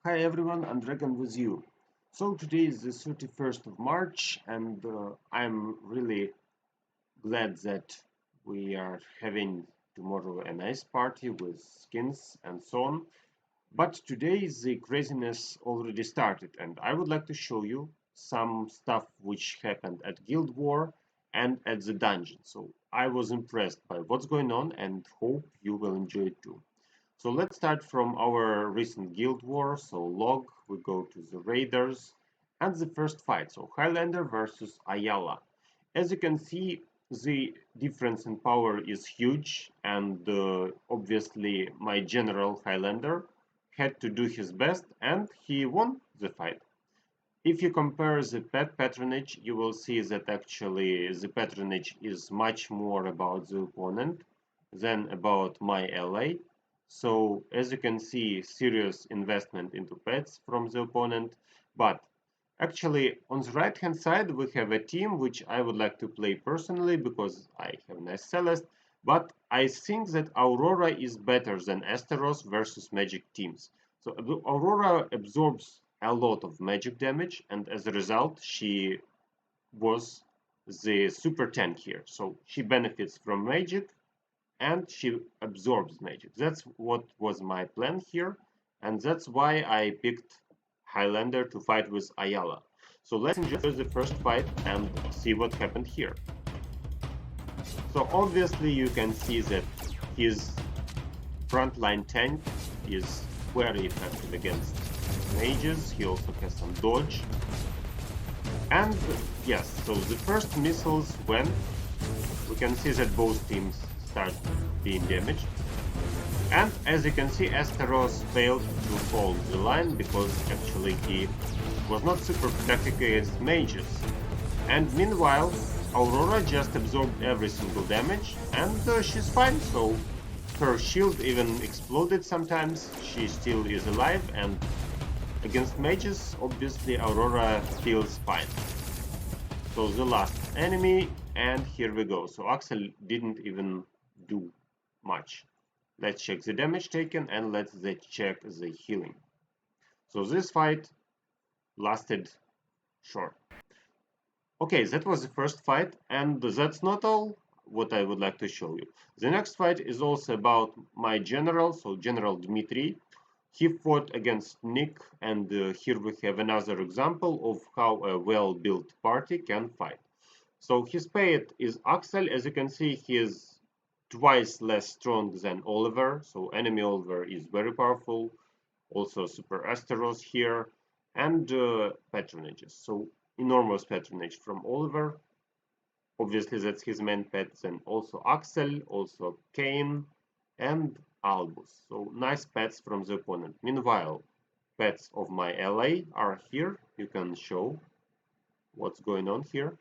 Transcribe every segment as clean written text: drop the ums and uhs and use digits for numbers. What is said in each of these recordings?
Hi everyone, Andragon with you. So today is the 31st of March and I'm really glad that we are having tomorrow a nice party with skins and so on. But today the craziness already started and I would like to show you some stuff which happened at GuildWar and at the dungeon. So I was impressed by what's going on and hope you will enjoy it too. So let's start from our recent guild war. So log, we go to the raiders and the first fight. So Highlander versus Ayalla. As you can see, the difference in power is huge and obviously my general Highlander had to do his best and he won the fight. If you compare the pet patronage, you will see that actually the patronage is much more about the opponent than about my ally. So as you can see, serious investment into pets from the opponent. But actually on the right hand side we have a team which I would like to play personally because I have nice Celeste. But I think that Aurora is better than Asteros versus magic teams. So Aurora absorbs a lot of magic damage and as a result she was the super tank here. So she benefits from magic and she absorbs magic. That's what was my plan here, and that's why I picked Highlander to fight with Ayalla. So let's enjoy the first fight and see what happened here. So obviously you can see that his frontline tank is very effective against mages. He also has some dodge. And yes, so the first missiles went. We can see that both teams start being damaged. And as you can see, Asteros failed to hold the line because actually he was not super protected against mages. And meanwhile, Aurora just absorbed every single damage and she's fine, so her shield even exploded sometimes, she still is alive, and against mages, obviously Aurora feels fine. So the last enemy, and here we go. So Axel didn't even do much. Let's check the damage taken and let's check the healing. So this fight lasted short. Okay, that was the first fight, and that's not all what I would like to show you. The next fight is also about my general, so General Dmitry. He fought against Nick, and here we have another example of how a well-built party can fight. So his pet is Axel. As you can see, he is twice less strong than Oliver, so enemy Oliver is very powerful. Also Super Asteros here, and patronages. So enormous patronage from Oliver. Obviously that's his main pet. Then also Axel, also Cain, and Albus. So nice pets from the opponent. Meanwhile, pets of my ally are here. You can show what's going on here.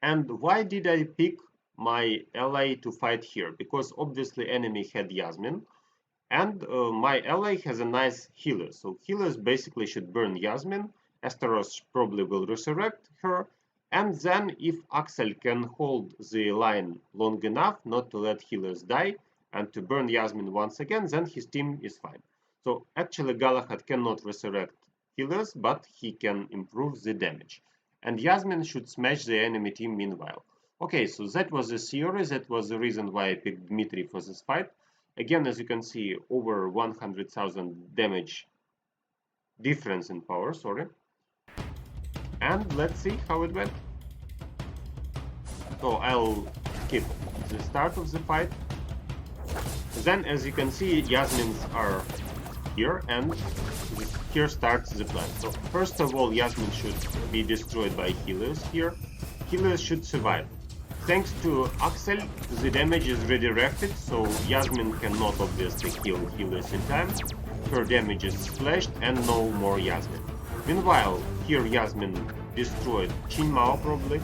And why did I pick my ally to fight here? Because obviously enemy had Yasmin, and my ally has a nice healer. So healers basically should burn Yasmin. Asteros probably will resurrect her, and then if Axel can hold the line long enough not to let healers die and to burn Yasmin once again, then his team is fine. So actually Galahad cannot resurrect healers, but he can improve the damage. And Yasmin should smash the enemy team meanwhile. Okay, so that was the theory, that was the reason why I picked Dmitry for this fight. Again, as you can see, over 100,000 damage difference in power, sorry. And let's see how it went. So I'll skip the start of the fight. Then, as you can see, Yasmins are here, and here starts the plan. So first of all, Yasmin should be destroyed by healers here. Healers should survive. Thanks to Axel, the damage is redirected, so Yasmin cannot obviously kill healers in time. Her damage is splashed and no more Yasmin. Meanwhile, here Yasmin destroyed Qin Mao probably,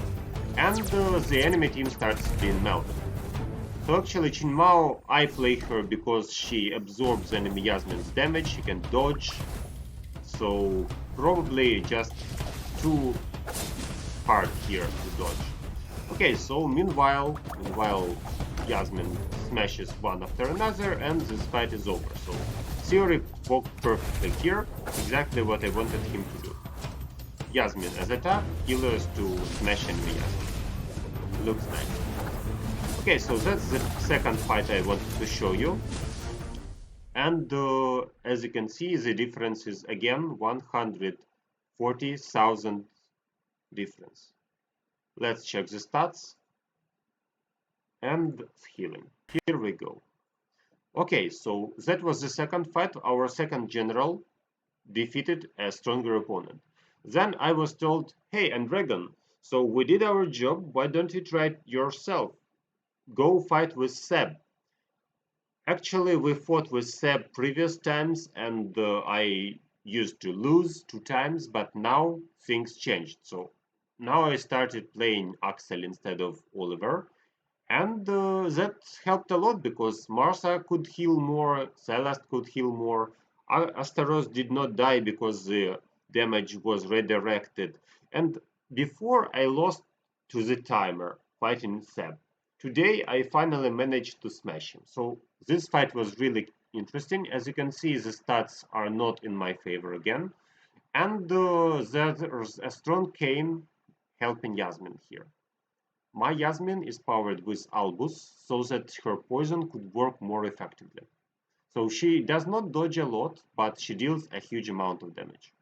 and the enemy team starts being melted. So actually Qin Mao, I play her because she absorbs enemy Yasmin's damage, she can dodge, so probably just too hard here to dodge. Okay, so meanwhile Yasmin smashes one after another and this fight is over. So theory worked perfectly here, exactly what I wanted him to do. Yasmin as attack, healers to smash enemy Yasmin. Looks nice. Okay, so that's the second fight I wanted to show you. And as you can see, the difference is again 140,000 difference. Let's check the stats and healing. Here we go. Okay, so that was the second fight. Our second general defeated a stronger opponent. Then I was told, hey Andragon, so we did our job, why don't you try it yourself? Go fight with Seb. Actually, we fought with Seb previous times and I used to lose 2 times, but now things changed. So now I started playing Axel instead of Oliver. And that helped a lot because Marsa could heal more, Celeste could heal more, Astaros did not die because the damage was redirected. And before I lost to the timer fighting Seb. Today I finally managed to smash him. So this fight was really interesting. As you can see, the stats are not in my favor again. And there's a strong Kayn helping Yasmin here. My Yasmin is powered with Albus so that her poison could work more effectively. So she does not dodge a lot, but she deals a huge amount of damage.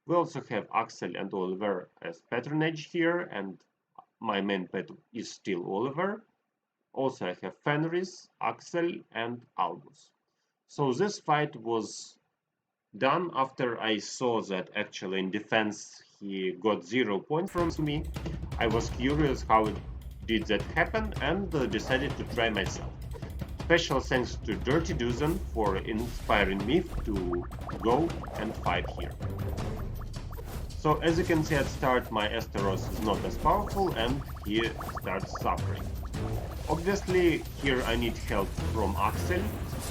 We also have Axel and Oliver as patronage here, and my main pet is still Oliver. Also I have Fenris, Axel and Albus. So this fight was done after I saw that actually in defense he got 0 points from me. I was curious how did that happen and decided to try myself. Special thanks to Dirty Dozen for inspiring me to go and fight here. So as you can see at start, my Astaros is not as powerful and he starts suffering. Obviously here I need help from Axel.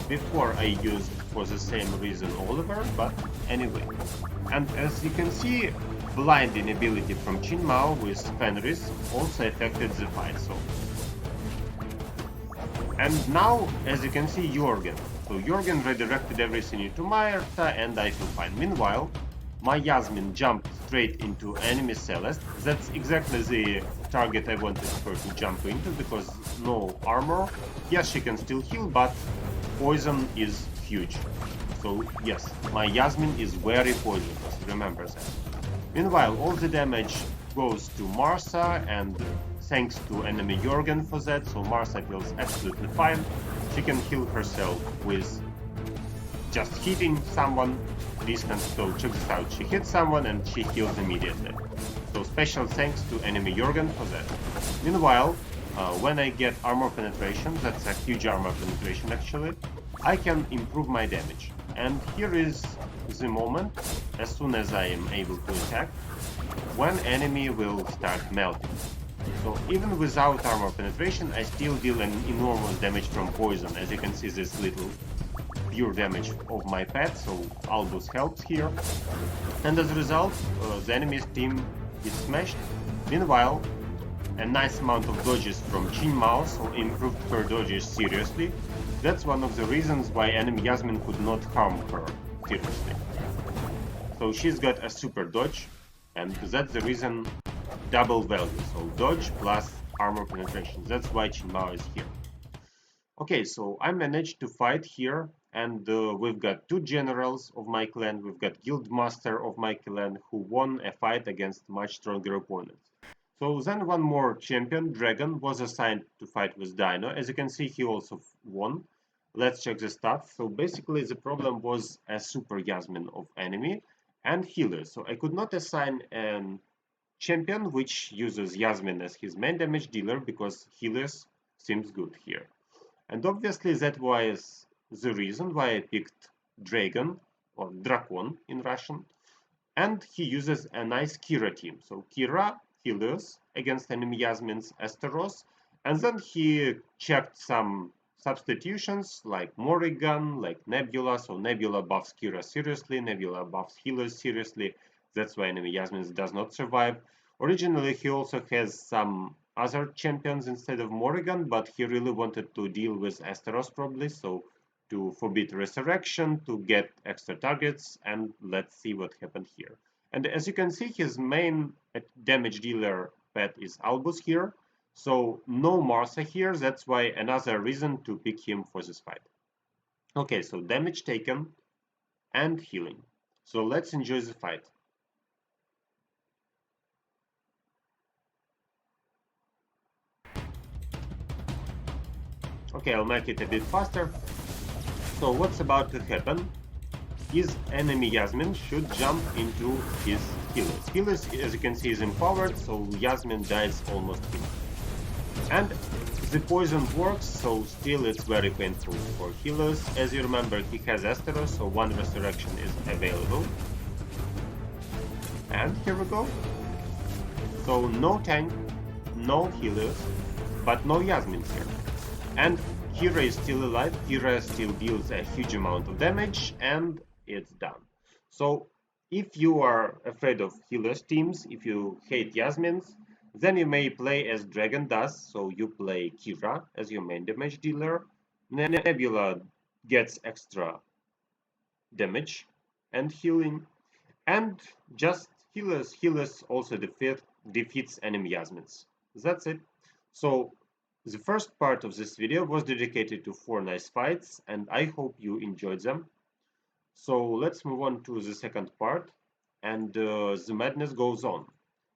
Before I used for the same reason Oliver, but anyway. And as you can see, blinding ability from Chin Mao with Fenris also affected the fight. So. And now, as you can see, Jorgen. So Jorgen redirected everything into Marta and I feel fine. Meanwhile, my Yasmin jumped straight into enemy Celeste. That's exactly the target I wanted her to jump into because no armor. Yes, she can still heal, but poison is huge. So yes, my Yasmin is very poisonous, remember that. Meanwhile, all the damage goes to Marsa and thanks to enemy Jorgen for that, so Marsa feels absolutely fine. She can heal herself with just hitting someone distance, so check this out, she hits someone and she heals immediately. So special thanks to enemy Jorgen for that. Meanwhile, when I get armor penetration, that's a huge armor penetration actually, I can improve my damage. And here is the moment, as soon as I am able to attack, when enemy will start melting. So even without armor penetration, I still deal an enormous damage from poison. As you can see, this little pure damage of my pet, so Albus helps here. And as a result, the enemy's team is smashed. Meanwhile, a nice amount of dodges from Chin Mao, so improved her dodges seriously. That's one of the reasons why enemy Yasmin could not harm her seriously. So she's got a super dodge, and that's the reason double value, so dodge plus armor penetration. That's why Chin Mao is here. Okay, so I managed to fight here, and we've got 2 generals of my clan, we've got guild master of my clan who won a fight against much stronger opponents. So then one more champion, Dragon, was assigned to fight with Dino. As you can see, he also won. Let's check the stats. So basically the problem was a super Yasmin of enemy and healers. So I could not assign an champion which uses Yasmin as his main damage dealer because healers seems good here. And obviously that was the reason why I picked Dragon, or Drakon in Russian. And he uses a nice Kira team. So Kira healers against enemy Yasmin's Astaros. And then he checked some substitutions like Morrigan, like Nebula. So Nebula buffs Kira seriously, Nebula buffs healers seriously. That's why enemy Yasmin does not survive. Originally he also has some other champions instead of Morrigan, but he really wanted to deal with Astaros probably, so to forbid resurrection to get extra targets, and let's see what happened here. And as you can see, his main damage dealer pet is Albus here, so no Martha here. That's why another reason to pick him for this fight. Okay, so damage taken and healing. So let's enjoy the fight. Okay, I'll make it a bit faster. So what's about to happen? His enemy Yasmin should jump into his healers. Healers, as you can see, is empowered, so Yasmin dies almost instantly. And the poison works, so still it's very painful for healers. As you remember, he has Asteros, so one resurrection is available. And here we go. So no tank, no healers, but no Yasmin here. And Kira is still alive, Kira still deals a huge amount of damage, and it's done. So if you are afraid of healers teams, if you hate Yasmins, then you may play as Dragon does, so you play Kira as your main damage dealer. Nebula gets extra damage and healing, and just healers. Healers also defeats enemy Yasmins. That's it. So the first part of this video was dedicated to 4 nice fights, and I hope you enjoyed them. So let's move on to the second part, and the madness goes on,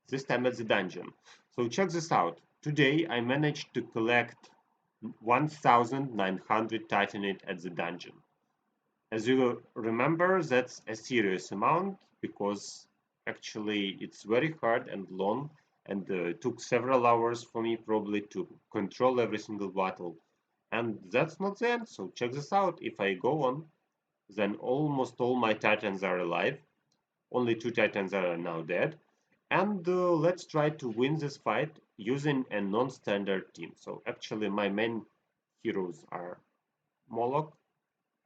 this time at the dungeon. So check this out. Today I managed to collect 1900 titanite at the dungeon. As you remember, that's a serious amount, because actually it's very hard and long, and it took several hours for me probably to control every single battle. And that's not the end, so check this out. If I go on, then almost all my titans are alive. Only 2 titans are now dead. And let's try to win this fight using a non-standard team. So actually my main heroes are Moloch,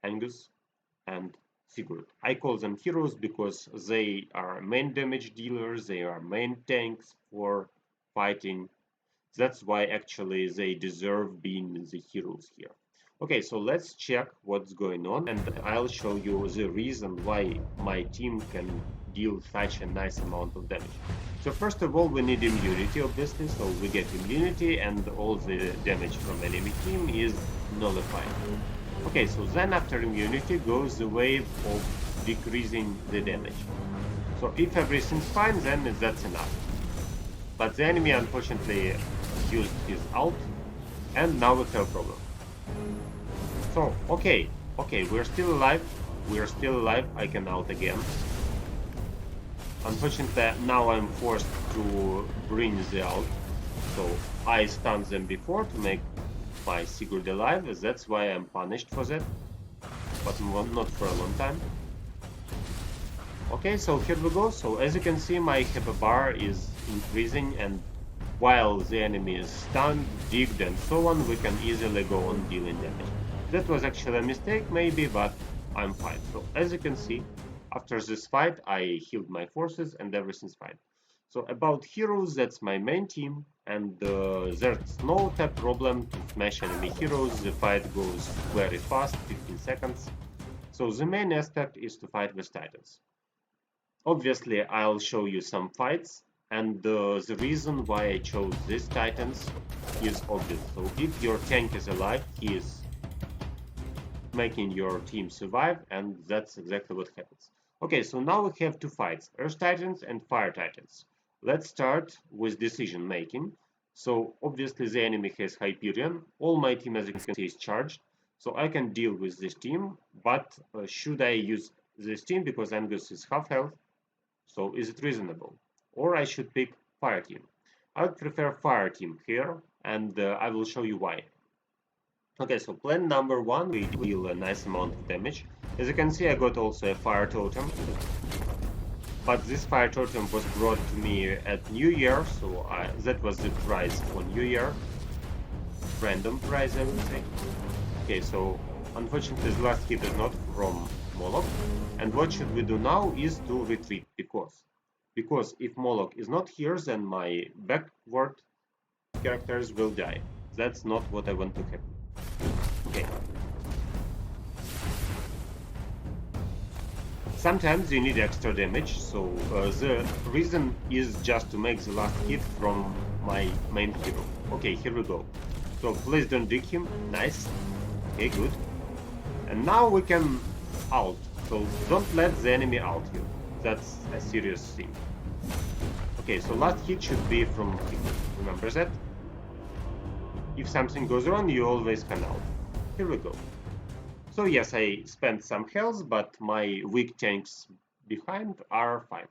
Angus, and Sigurd. I call them heroes because they are main damage dealers, they are main tanks for fighting. That's why actually they deserve being the heroes here. Okay, so let's check what's going on, and I'll show you the reason why my team can deal such a nice amount of damage. So first of all, we need immunity, obviously, so we get immunity and all the damage from enemy team is nullified. Okay, so then after immunity goes the wave of decreasing the damage. So if everything's fine, then that's enough. But the enemy unfortunately used his ult, and now we have a problem. So, okay, we're still alive, I can ult again. Unfortunately, now I'm forced to bring the ult, so I stunned them before to make my Sigurd alive, that's why I'm punished for that, but not for a long time. Okay, so here we go. So as you can see, my HP bar is increasing, and while the enemy is stunned, digged and so on, we can easily go on dealing damage. That was actually a mistake maybe, but I'm fine. So as you can see, after this fight I healed my forces and everything's fine. So about heroes, that's my main team, and there's no tap problem to smash enemy heroes. The fight goes very fast, 15 seconds. So the main aspect is to fight with titans. Obviously I'll show you some fights, and the reason why I chose these titans is obvious. So if your tank is alive, he is making your team survive, and that's exactly what happens. Okay, so now we have 2 fights, Earth Titans and Fire Titans. Let's start with decision making. So obviously the enemy has Hyperion, all my team as you can see is charged, so I can deal with this team, but should I use this team because Angus is half health? So is it reasonable? Or I should pick Fire team. I would prefer Fire team here, and I will show you why. Okay, so plan number 1, we deal a nice amount of damage. As you can see, I got also a fire totem, but this fire totem was brought to me at New Year, so that was the prize for New Year. Random prize, I would say. Okay, so unfortunately the last hit is not from Moloch, and what should we do now is to retreat, because if Moloch is not here, then my backward characters will die. That's not what I want to happen. Okay. Sometimes you need extra damage, so the reason is just to make the last hit from my main hero. Okay, here we go. So please don't dig him. Nice. Okay, good. And now we can ult. So don't let the enemy ult you. That's a serious thing. Okay, so last hit should be from him. Remember that? If something goes wrong, you always can ult. Here we go. So yes, I spent some health, but my weak tanks behind are fine.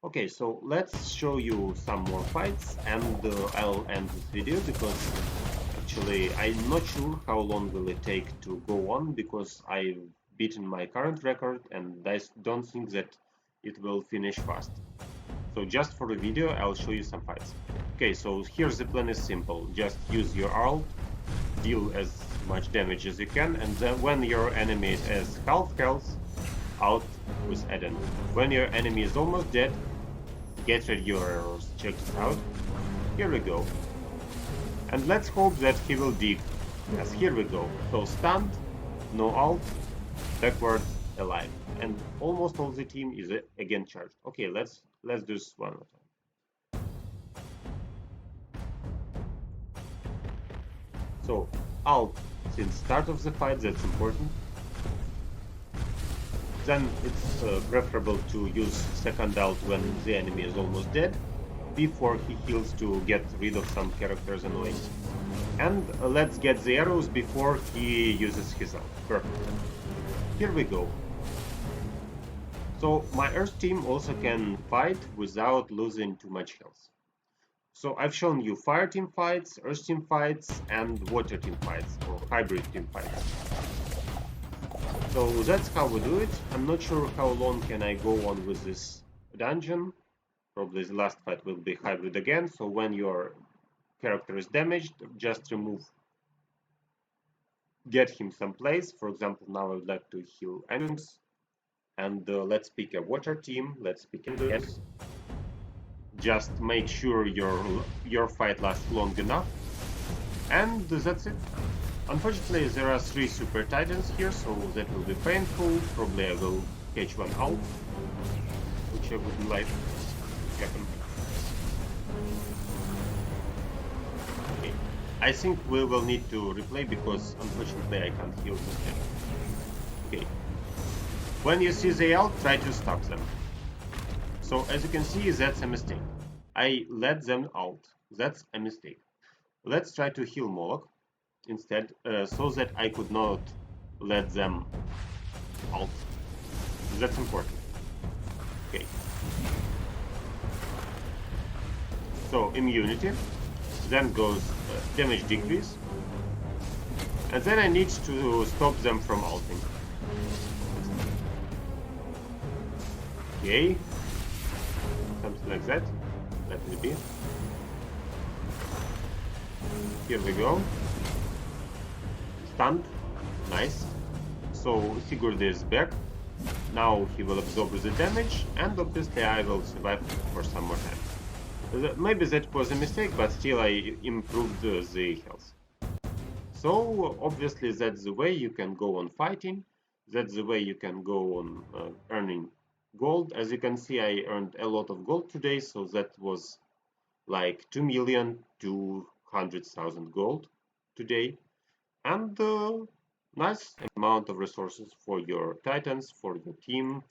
Okay, so let's show you some more fights, and I'll end this video because actually I'm not sure how long will it take to go on, because I've beaten my current record and I don't think that it will finish fast. So just for the video, I'll show you some fights. Okay, so here the plan is simple. Just use your ult, deal as much damage as you can, and then when your enemy has half health, out with Eden. When your enemy is almost dead, get ready your arrows. Check it out. Here we go. And let's hope that he will dig. Yes, here we go. So stunned, no ult, backward, alive. And almost all the team is again charged. Okay, let's do this one more time. So ult since start of the fight, that's important. Then it's preferable to use second ult when the enemy is almost dead, before he heals to get rid of some characters annoying. And let's get the arrows before he uses his ult. Perfect. Here we go. So my Earth team also can fight without losing too much health. So I've shown you Fire team fights, Earth team fights, and Water team fights, or Hybrid team fights. So that's how we do it. I'm not sure how long can I go on with this dungeon. Probably the last fight will be hybrid again, so when your character is damaged, just get him someplace. For example, now I would like to heal enemies, and let's pick a water team, let's pick enemies. Just make sure your fight lasts long enough, and that's it. Unfortunately, there are 3 super titans here, so that will be painful. Probably I will catch one out, which I wouldn't like to happen. Okay. I think we will need to replay because unfortunately I can't heal this thing. Okay. When you see the ult, try to stop them. So as you can see, that's a mistake. I let them ult. That's a mistake. Let's try to heal Moloch instead, so that I could not let them ult. That's important. Okay. So immunity, then goes damage decrease, and then I need to stop them from ulting. Okay, something like that. Let me be. Here we go. Stunned. Nice. So Sigurd is back. Now he will absorb the damage, and obviously I will survive for some more time. Maybe that was a mistake, but still I improved the health. So obviously that's the way you can go on fighting. That's the way you can go on earning gold. As you can see, I earned a lot of gold today, so that was like 2,200,000 gold today. And nice amount of resources for your titans, for your team,